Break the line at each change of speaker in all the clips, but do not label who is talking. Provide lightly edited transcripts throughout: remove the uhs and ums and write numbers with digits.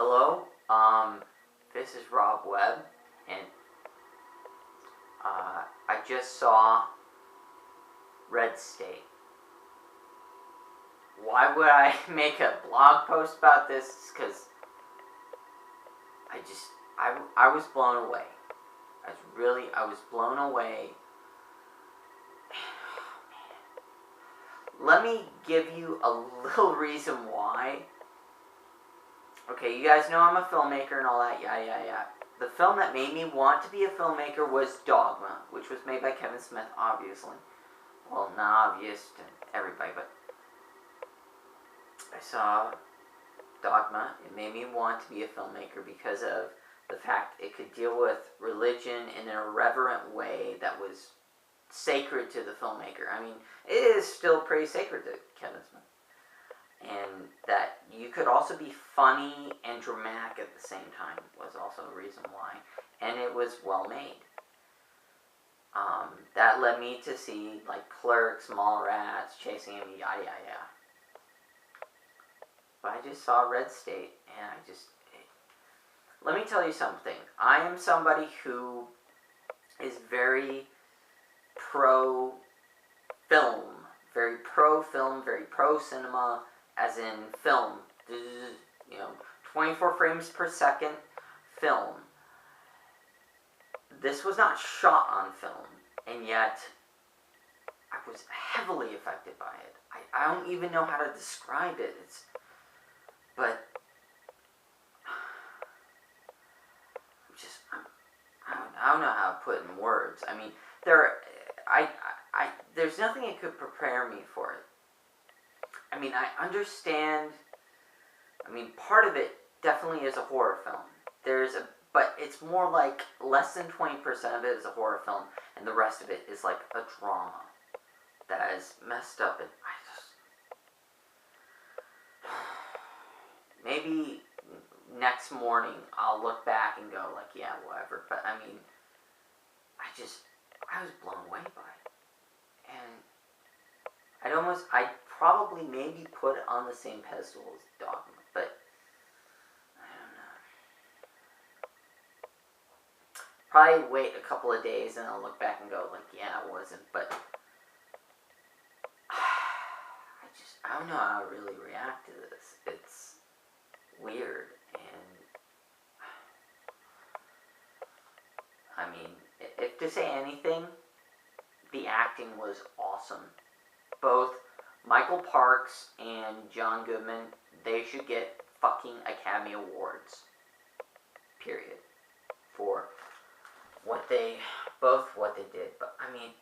Hello, this is Rob Webb, and I just saw Red State. Why would I make a blog post about this? Because I was blown away. I was blown away. Let me give you a little reason why. Okay, you guys know I'm a filmmaker and all that, yeah. The film that made me want to be a filmmaker was Dogma, which was made by Kevin Smith, obviously. Well, not obvious to everybody, but I saw Dogma. It made me want to be a filmmaker because of the fact it could deal with religion in an irreverent way that was sacred to the filmmaker. I mean, it is still pretty sacred to Kevin Smith. And that you could also be funny and dramatic at the same time was also a reason why. And it was well made. That led me to see like Clerks, Mallrats, Chasing Amy, yada. But I just saw Red State, and let me tell you something. I am somebody who is very pro-film, very pro-cinema, as in film, 24 frames per second film. This was not shot on film, and yet I was heavily affected by it. I don't even know how to describe it. But I don't know how to put it in words. I mean, there's nothing that could prepare me for it. I mean, I understand. I mean, part of it definitely is a horror film. But it's more like less than 20% of it is a horror film, and the rest of it is like a drama that is messed up. And maybe next morning I'll look back and go like, yeah, whatever. But I mean, I was blown away by it, and I'd probably maybe put it on the same pedestal as Dogma, but I don't know. Probably wait a couple of days and I'll look back and go like, yeah, it wasn't, but I don't know how to really react to this. It's weird, and I mean, if to say anything, the acting was awesome. Both Michael Parks and John Goodman, they should get fucking Academy Awards. Period. For what they did. But I mean,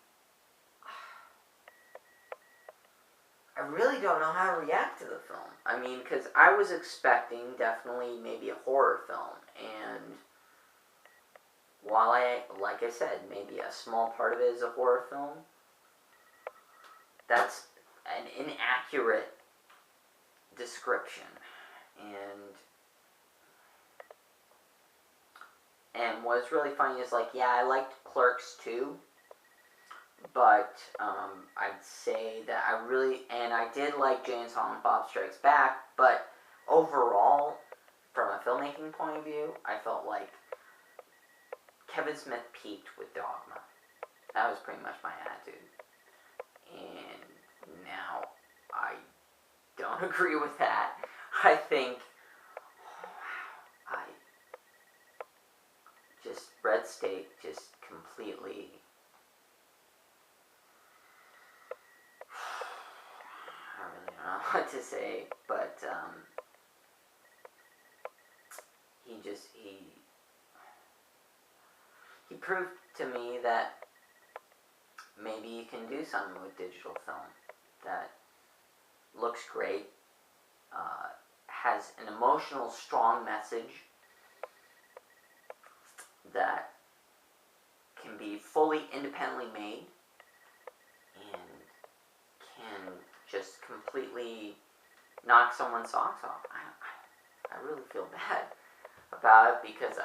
I really don't know how to react to the film. I mean, because I was expecting definitely maybe a horror film, and while like I said, maybe a small part of it is a horror film, that's an inaccurate description. And what's really funny is like, yeah, I liked Clerks too, but I'd say that I did like Jay and Silent Bob Strikes Back, but overall, from a filmmaking point of view, I felt like Kevin Smith peaked with Dogma. That was pretty much my attitude. And now I don't agree with that. I think, Red State just completely, I really don't know what to say, but he proved to me that maybe you can do something with digital film that looks great, has an emotional, strong message that can be fully independently made and can just completely knock someone's socks off. I really feel bad about it because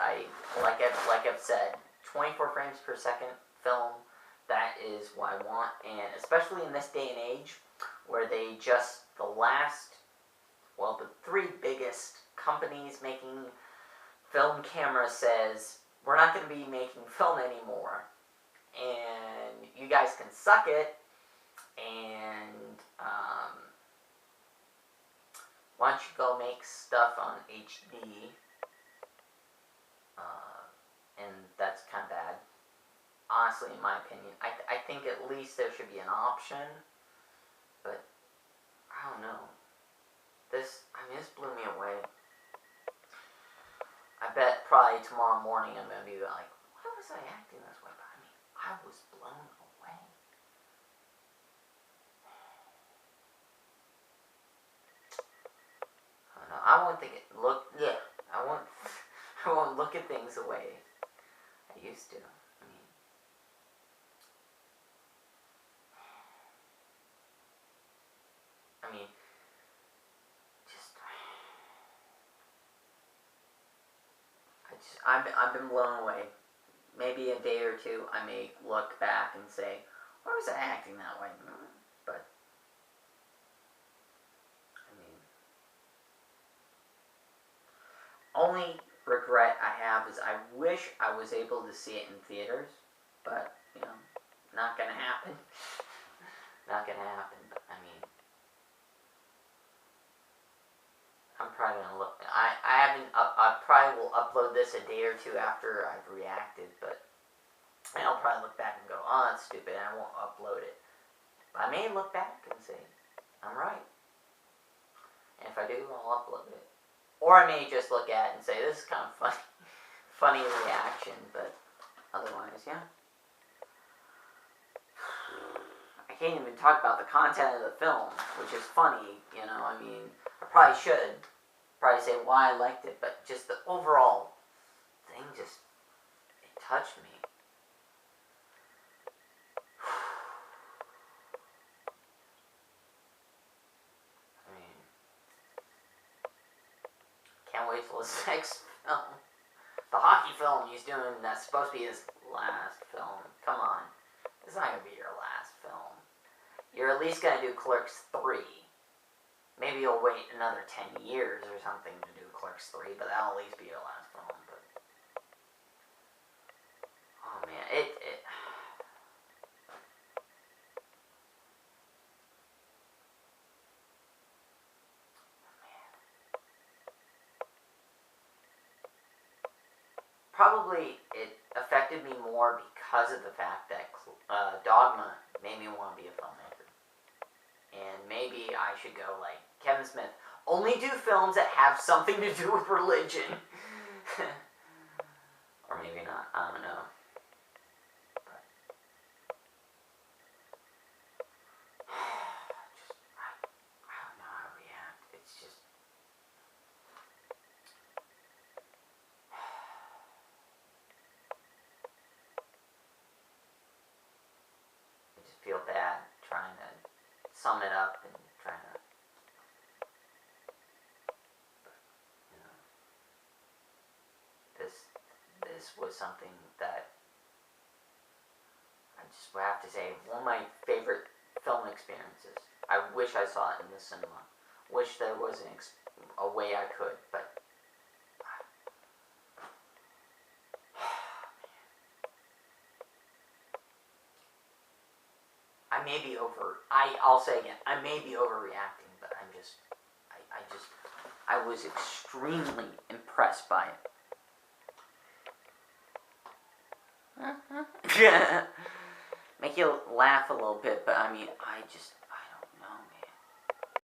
like I've said, 24 frames per second film, that is what I want, and especially in this day and age where the three biggest companies making film cameras says, we're not going to be making film anymore, and you guys can suck it, and why don't you go make stuff on HD, and that's kind of bad. Honestly, in my opinion, I think at least there should be an option, but I don't know. This blew me away. I bet probably tomorrow morning I'm going to be like, why was I acting this way? But I was blown away. I don't know. I won't I won't look at things the way I used to. I've been blown away. Maybe a day or two, I may look back and say, why was I acting that way? But, only regret I have is I wish I was able to see it in theaters, but, not gonna happen. Not gonna happen, but, I'm probably gonna look. I haven't. I probably will upload this a day or two after I've reacted, but I'll probably look back and go, "Oh, that's stupid," and I won't upload it. But I may look back and say, "I'm right," and if I do, I'll upload it. Or I may just look at it and say, "This is kind of funny, funny reaction," but otherwise, yeah. I can't even talk about the content of the film, which is funny. I probably should. Probably say why I liked it, but just the overall thing it touched me. Can't wait till his next film. The hockey film he's doing, that's supposed to be his last film. Come on. It's not going to be your last film. You're at least going to do Clerks 3. Maybe you'll wait another 10 years or something to do Clerks 3, but that'll at least be your last film. But, oh man, probably it affected me more because of the fact that Dogma made me want to be a filmmaker. And maybe I should go like Kevin Smith, only do films that have something to do with religion. Or maybe not, I don't know. But I don't know how to react. It's just I just feel bad trying to sum it up and trying to, this was something that I just would have to say one of my favorite film experiences. I wish I saw it in the cinema. Wish there was a way I could, but I'll say again, I may be overreacting, but I was extremely impressed by it. Make you laugh a little bit, but I